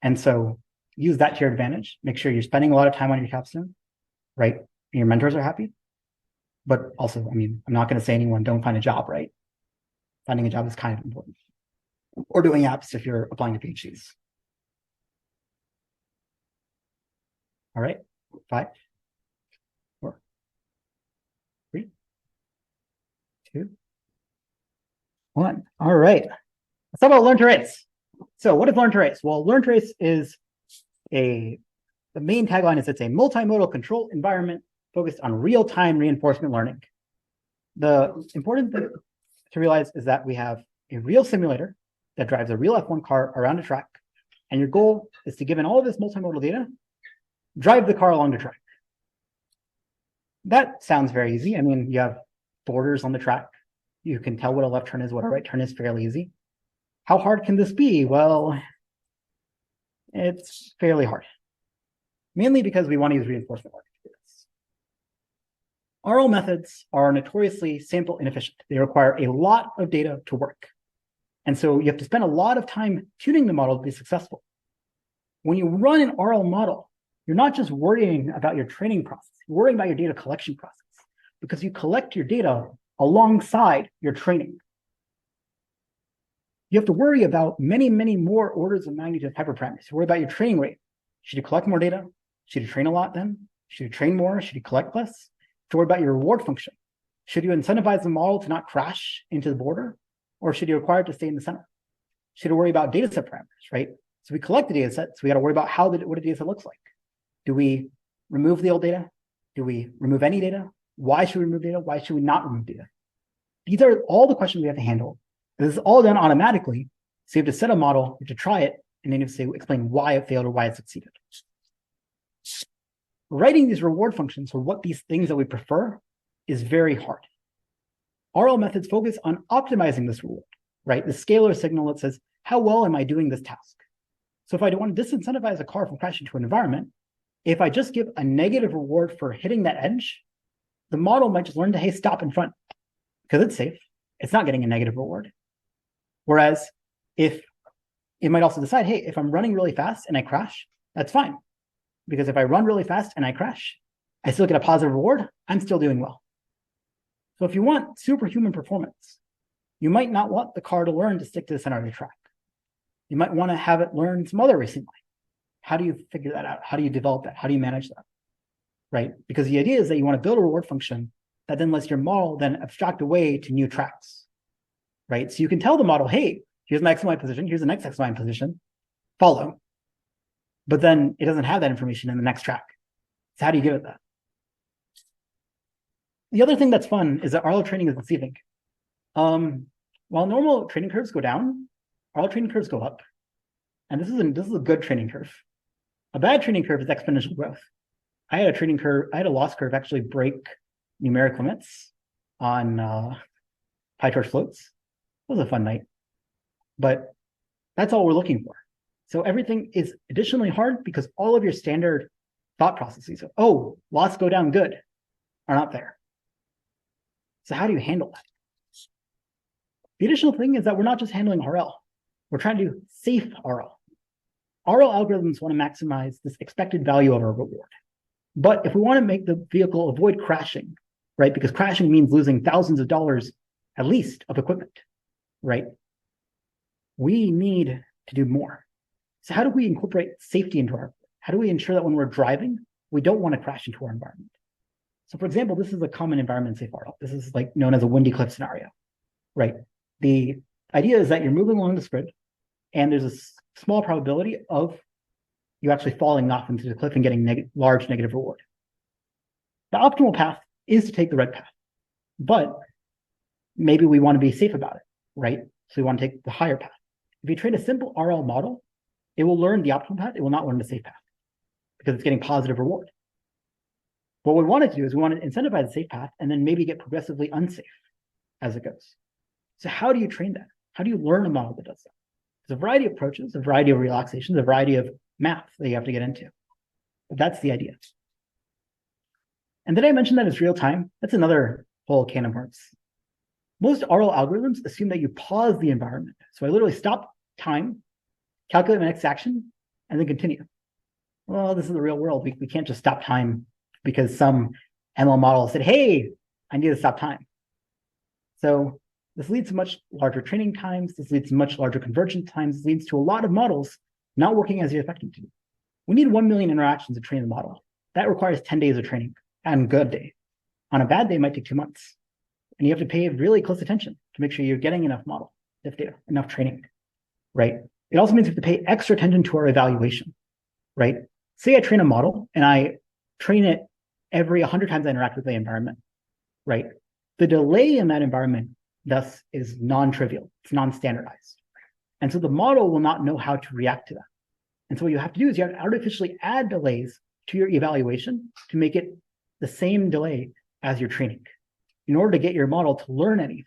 And so use that to your advantage. Make sure you're spending a lot of time on your capstone, right? And your mentors are happy. But also, I mean, I'm not going to say anyone don't find a job, right? Finding a job is kind of important. Or doing apps if you're applying to PhDs. All right, 5, 4, 3, 2, 1. All right. Let's talk about Learn to Race. So what is Learn to Race? Well, Learn to Race is the main tagline is it's a multimodal control environment focused on real-time reinforcement learning. The important thing to realize is that we have a real simulator that drives a real F1 car around a track, and your goal is to, given all of this multimodal data, drive the car along the track. That sounds very easy. I mean, you have borders on the track. You can tell what a left turn is, what a right turn is fairly easy. How hard can this be? Well, it's fairly hard, mainly because we want to use reinforcement learning to do this. RL methods are notoriously sample inefficient. They require a lot of data to work. And so you have to spend a lot of time tuning the model to be successful. When you run an RL model, you're not just worrying about your training process, you're worrying about your data collection process because you collect your data alongside your training. You have to worry about many, many more orders of magnitude of hyperparameters. You worry about your training rate. Should you collect more data? Should you train a lot then? Should you train more? Should you collect less? You have to worry about your reward function. Should you incentivize the model to not crash into the border? Or should you require it to stay in the center? Should you worry about data set parameters, right? So we collect the data set, so we got to worry about what a data set looks like. Do we remove the old data? Do we remove any data? Why should we remove data? Why should we not remove data? These are all the questions we have to handle. This is all done automatically. So you have to set a model, you have to try it, and then you have to explain why it failed or why it succeeded. Writing these reward functions for what these things that we prefer is very hard. RL methods focus on optimizing this reward, right? The scalar signal that says, how well am I doing this task? So if I don't want to disincentivize a car from crashing into an environment, if I just give a negative reward for hitting that edge, the model might just learn to, hey, stop in front because it's safe. It's not getting a negative reward. Whereas if it might also decide, hey, if I'm running really fast and I crash, that's fine. Because if I run really fast and I crash, I still get a positive reward, I'm still doing well. So if you want superhuman performance, you might not want the car to learn to stick to the center of the track. You might want to have it learn some other racing line. How do you figure that out? How do you develop that? How do you manage that? Right? Because the idea is that you want to build a reward function that then lets your model then abstract away to new tracks. Right? So you can tell the model, hey, here's my X and Y position, here's the next X and Y position, follow. But then it doesn't have that information in the next track. So how do you give it that? The other thing that's fun is that RL training is deceiving. While normal training curves go down, RL training curves go up. And this is a good training curve. A bad training curve is exponential growth. I had a loss curve actually break numeric limits on PyTorch floats. It was a fun night. But that's all we're looking for. So everything is additionally hard because all of your standard thought processes of, oh, loss go down good, are not there. So how do you handle that? The additional thing is that we're not just handling RL. We're trying to do safe RL. RL algorithms want to maximize this expected value of our reward. But if we want to make the vehicle avoid crashing, right? Because crashing means losing thousands of dollars at least of equipment, right? We need to do more. So how do we incorporate safety into how do we ensure that when we're driving, we don't want to crash into our environment? So for example, this is a common environment safe RL. This is like known as a windy cliff scenario, right? The idea is that you're moving along this grid and there's a small probability of you actually falling off into the cliff and getting large negative reward. The optimal path is to take the red path, but maybe we want to be safe about it, right? So we want to take the higher path. If you train a simple RL model, it will learn the optimal path. It will not learn the safe path because it's getting positive reward. What we want to do is we want to incentivize the safe path and then maybe get progressively unsafe as it goes. So how do you train that? How do you learn a model that does that? There's a variety of approaches, a variety of relaxations, a variety of math that you have to get into. But that's the idea. And did I mention that it's real time? That's another whole can of worms. Most RL algorithms assume that you pause the environment. So I literally stop time, calculate my next action, and then continue. Well, this is the real world. We can't just stop time because some ML model said, hey, I need to stop time. So this leads to much larger training times. This leads to much larger convergence times. This leads to a lot of models not working as you expect them to. We need 1 million interactions to train the model. That requires 10 days of training on a good day. On a bad day, it might take 2 months. And you have to pay really close attention to make sure you're getting enough model, enough training, right? It also means we have to pay extra attention to our evaluation, right? Say I train a model and I train it every 100 times I interact with the environment, right? The delay in that environment thus is non-trivial, it's non-standardized. And so the model will not know how to react to that. And so what you have to do is you have to artificially add delays to your evaluation to make it the same delay as your training in order to get your model to learn anything.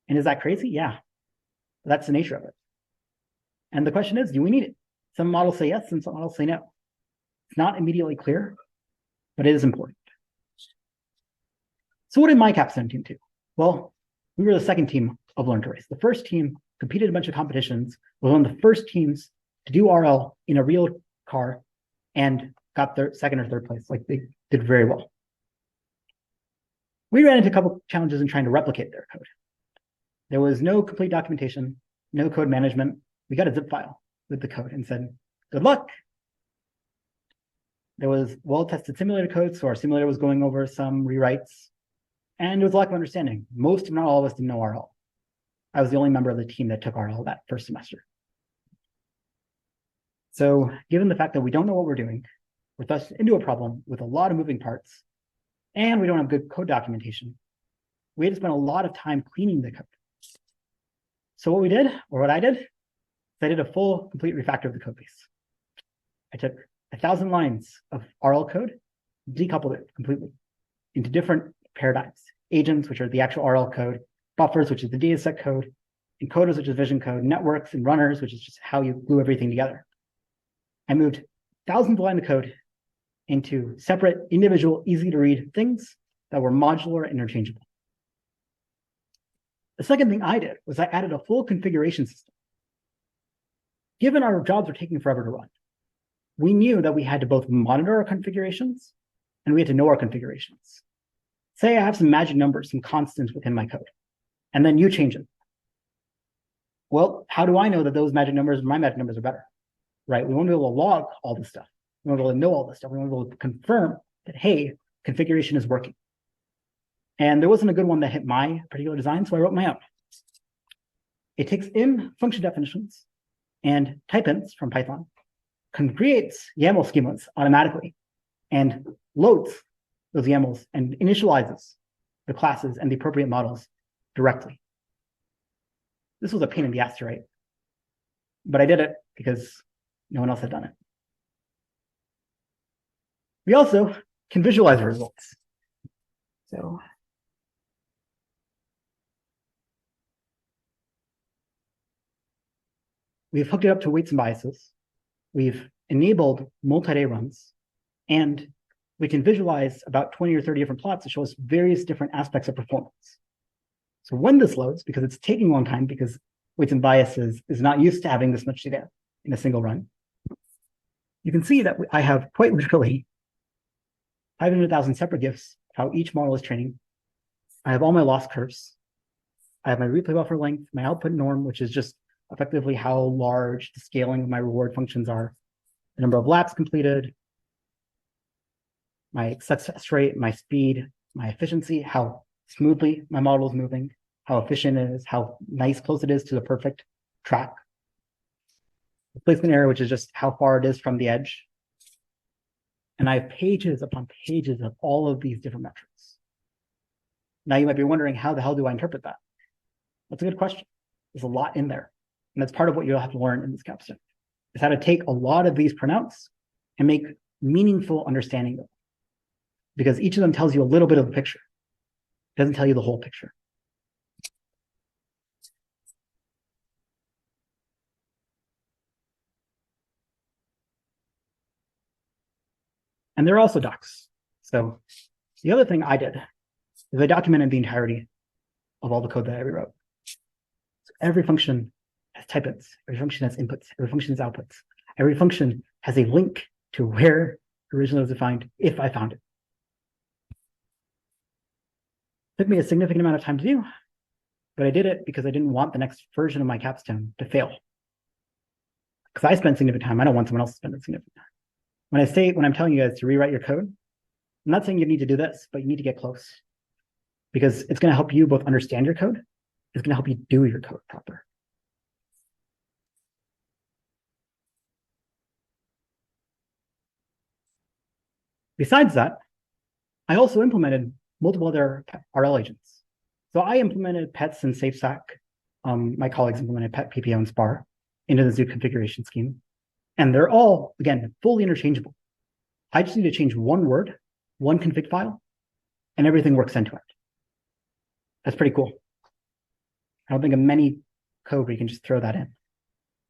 And is that crazy? Yeah, that's the nature of it. And the question is, do we need it? Some models say yes, and some models say no. It's not immediately clear, but it is important. So what did my capstone team do? Well, we were the second team of Learn to Race. The first team competed a bunch of competitions, was one of the first teams to do RL in a real car and got second or third place. Like they did very well. We ran into a couple challenges in trying to replicate their code. There was no complete documentation, no code management. We got a zip file with the code and said, good luck. There was well-tested simulator code, so our simulator was going over some rewrites, and there was a lack of understanding. Most, if not all of us, didn't know RL. I was the only member of the team that took RL that first semester. So given the fact that we don't know what we're doing, we're thrust into a problem with a lot of moving parts, and we don't have good code documentation, we had to spend a lot of time cleaning the code. So what we did, or what I did, is I did a full, complete refactor of the code base. I took 1,000 lines of RL code, decoupled it completely into different paradigms. Agents, which are the actual RL code, buffers, which is the dataset code, encoders, which is vision code, networks, and runners, which is just how you glue everything together. I moved thousands of lines of code into separate, individual, easy-to-read things that were modular and interchangeable. The second thing I did was I added a full configuration system. Given our jobs were taking forever to run, we knew that we had to both monitor our configurations and we had to know our configurations. Say I have some magic numbers, some constants within my code, and then you change it. Well, how do I know that those magic numbers and my magic numbers are better? Right? We want to be able to log all this stuff. We want to be able to know all this stuff. We want to be able to confirm that, hey, configuration is working. And there wasn't a good one that hit my particular design, so I wrote my own. It takes in function definitions and type-ins from Python, creates YAML schemas automatically, and loads those YAMLs and initializes the classes and the appropriate models directly. This was a pain in the ass to write, but I did it because no one else had done it. We also can visualize the results. So we've hooked it up to weights and biases. We've enabled multi-day runs, and we can visualize about 20 or 30 different plots to show us various different aspects of performance. So when this loads, because it's taking a long time, because weights and biases is not used to having this much data in a single run, you can see that I have quite literally 500,000 separate GIFs, how each model is training. I have all my loss curves. I have my replay buffer length, my output norm, which is just effectively how large the scaling of my reward functions are, the number of laps completed, my success rate, my speed, my efficiency, how smoothly my model is moving, how efficient it is, how nice close it is to the perfect track. The placement error, which is just how far it is from the edge. And I have pages upon pages of all of these different metrics. Now you might be wondering, how the hell do I interpret that? That's a good question. There's a lot in there. And that's part of what you'll have to learn in this capstone, is how to take a lot of these printouts and make meaningful understanding of them. Because each of them tells you a little bit of the picture. It doesn't tell you the whole picture. And there are also docs. So the other thing I did is I documented the entirety of all the code that I rewrote. So every function has type-ins, every function has inputs, every function has outputs. Every function has a link to where originally was defined if I found it. Took me a significant amount of time to do, but I did it because I didn't want the next version of my capstone to fail. Because I spent significant time, I don't want someone else to spend significant time. When I'm telling you guys to rewrite your code, I'm not saying you need to do this, but you need to get close. Because it's going to help you both understand your code, it's going to help you do your code proper. Besides that, I also implemented multiple other RL agents. So I implemented pets and SafeStack. My colleagues implemented pet, PPO, and SPAR into the Zoo configuration scheme. And they're all, again, fully interchangeable. I just need to change one word, one config file, and everything works end to end. That's pretty cool. I don't think of many code where you can just throw that in,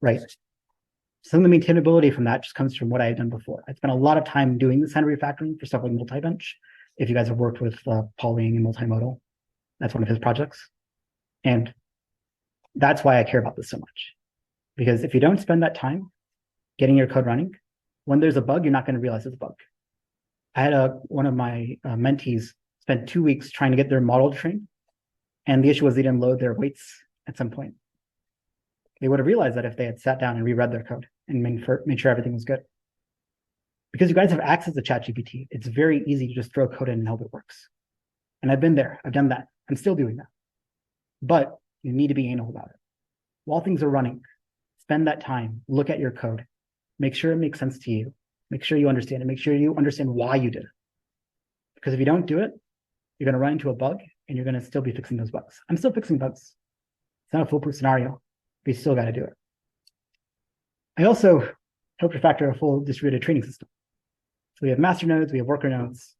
right? Some of the maintainability from that just comes from what I had done before. I spent a lot of time doing this kind of refactoring for stuff like multi-bench. If you guys have worked with Pauling and multimodal, that's one of his projects. And that's why I care about this so much. Because if you don't spend that time getting your code running, when there's a bug, you're not going to realize it's a bug. I had one of my mentees spent 2 weeks trying to get their model to train. And the issue was they didn't load their weights at some point. They would have realized that if they had sat down and reread their code and made sure everything was good. Because you guys have access to ChatGPT, it's very easy to just throw code in and hope it works. And I've been there, I've done that. I'm still doing that. But you need to be anal about it. While things are running, spend that time, look at your code, make sure it makes sense to you, make sure you understand it, make sure you understand why you did it. Because if you don't do it, you're going to run into a bug and you're going to still be fixing those bugs. I'm still fixing bugs. It's not a foolproof scenario, but you still got to do it. I also help to factor a full distributed training system. So we have master nodes, we have worker nodes.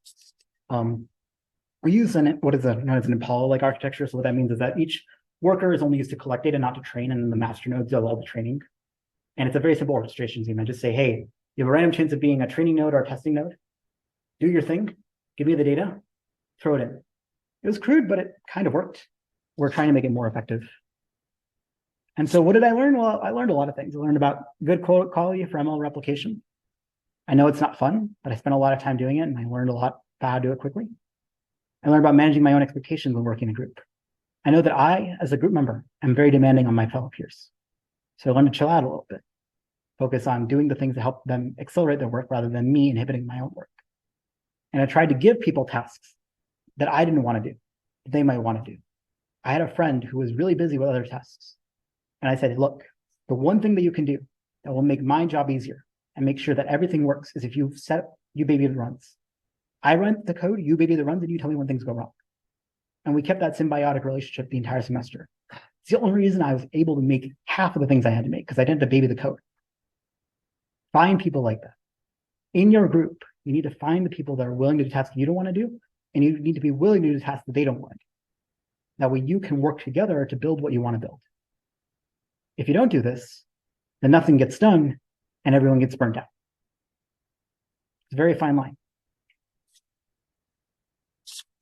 We use what is known as an Impala-like architecture. So what that means is that each worker is only used to collect data, not to train, and then the master nodes do all the training. And it's a very simple orchestration scheme. I just say, hey, you have a random chance of being a training node or a testing node. Do your thing, give me the data, throw it in. It was crude, but it kind of worked. We're trying to make it more effective. And so what did I learn? Well, I learned a lot of things. I learned about good code quality for ML replication. I know it's not fun, but I spent a lot of time doing it, and I learned a lot about how to do it quickly. I learned about managing my own expectations when working in a group. I know that I, as a group member, am very demanding on my fellow peers. So I learned to chill out a little bit, focus on doing the things that help them accelerate their work rather than me inhibiting my own work. And I tried to give people tasks that I didn't want to do, that they might want to do. I had a friend who was really busy with other tasks. And I said, look, the one thing that you can do that will make my job easier and make sure that everything works is if you baby the runs. I run the code, you baby the runs, and you tell me when things go wrong. And we kept that symbiotic relationship the entire semester. It's the only reason I was able to make half of the things I had to make, because I didn't have to baby the code. Find people like that. In your group, you need to find the people that are willing to do tasks you don't want to do, and you need to be willing to do tasks that they don't want to do. That way you can work together to build what you want to build. If you don't do this, then nothing gets done and everyone gets burnt out. It's a very fine line.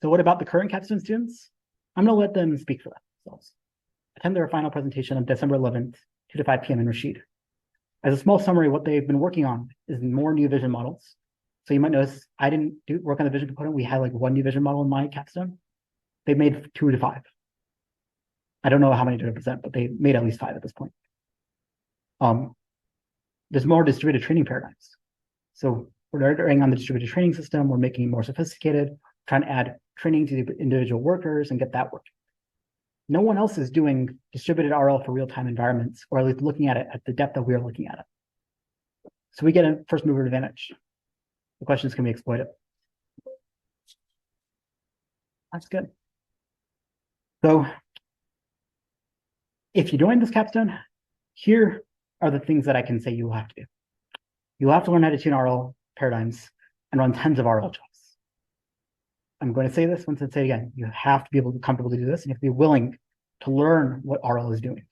So what about the current capstone students? I'm going to let them speak for themselves. Attend their final presentation on December 11th, 2 to 5 p.m. in Rashid. As a small summary, what they've been working on is more new vision models. So you might notice I didn't work on the vision component. We had like one new vision model in my capstone. They made 2 to 5. I don't know how many to represent, but they made at least 5 at this point. There's more distributed training paradigms. So we're iterating on the distributed training system. We're making it more sophisticated, trying to add training to the individual workers and get that working. No one else is doing distributed RL for real-time environments, or at least looking at it at the depth that we're looking at it. So we get a first mover advantage. The question is, can we exploit it? That's good. So if you join this capstone, here are the things that I can say you will have to do. You'll have to learn how to tune RL paradigms and run tens of RL jobs. I'm going to say this once and say it again. You have to be able to be comfortable to do this, and you have to be willing to learn what RL is doing.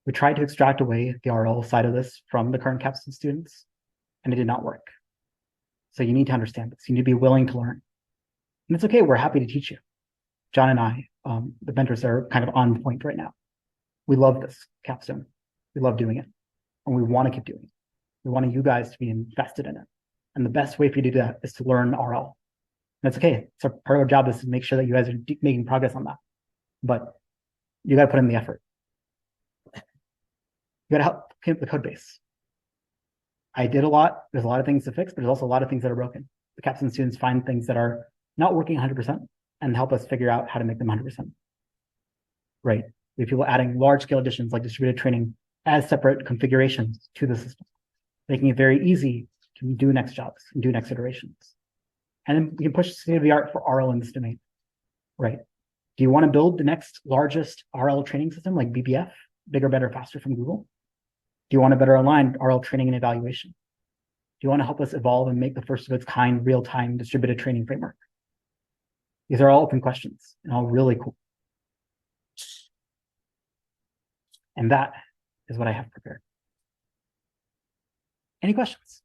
We tried to extract away the RL side of this from the current capstone students, and it did not work. So you need to understand this. You need to be willing to learn. And it's okay, we're happy to teach you. John and I, the mentors, are kind of on point right now. We love this capstone. We love doing it, and we want to keep doing it. We want you guys to be invested in it. And the best way for you to do that is to learn RL. That's okay. So part of our job is to make sure that you guys are making progress on that. But you got to put in the effort. You got to help clean up the code base. I did a lot. There's a lot of things to fix, but there's also a lot of things that are broken. The capstone students find things that are not working 100% and help us figure out how to make them 100%. Right. We have people adding large-scale additions like distributed training as separate configurations to the system, making it very easy to do next jobs and do next iterations. And then we can push state of the art for RL in this domain, right? Do you want to build the next largest RL training system like BBF, bigger, better, faster from Google? Do you want to better align RL training and evaluation? Do you want to help us evolve and make the first of its kind real-time distributed training framework? These are all open questions and all really cool. And that is what I have prepared. Any questions?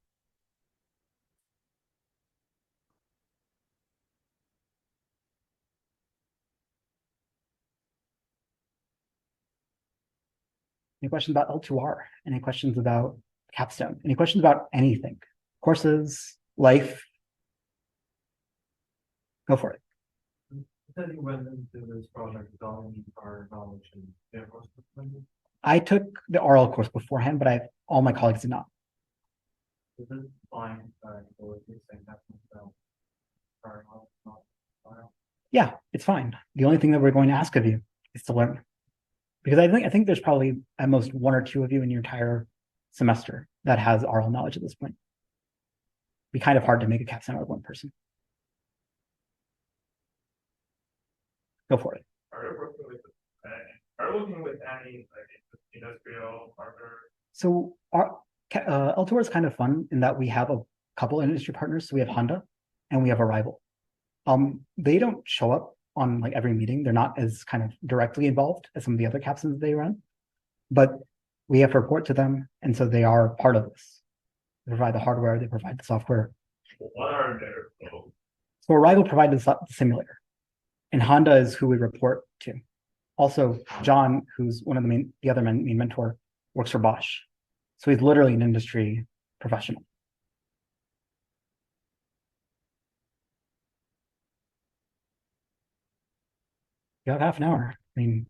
Any questions about L2R? Any questions about capstone? Any questions about anything? Courses, life? Go for it. said you went into this project without any prior knowledge and therefore. I took the RL course beforehand, but all my colleagues did not. Is it fine, or is it saying that without prior knowledge, not prior? Yeah, it's fine. The only thing that we're going to ask of you is to learn. Because I think there's probably at most one or two of you in your entire semester that has RL knowledge at this point. It'd be kind of hard to make a capstone out of one person. Go for it. Are you working with any like industrial partner? So our L2R is kind of fun in that we have a couple industry partners. So we have Honda and we have Arrival. They don't show up on like every meeting. They're not as kind of directly involved as some of the other capstones they run, but we have to report to them, and so they are part of this. They provide the hardware, they provide the software. What are their goals? So Arrival provided the simulator, and Honda is who we report to. Also, John, who's one of the other main mentor, works for Bosch, so he's literally an industry professional. You have half an hour. I mean,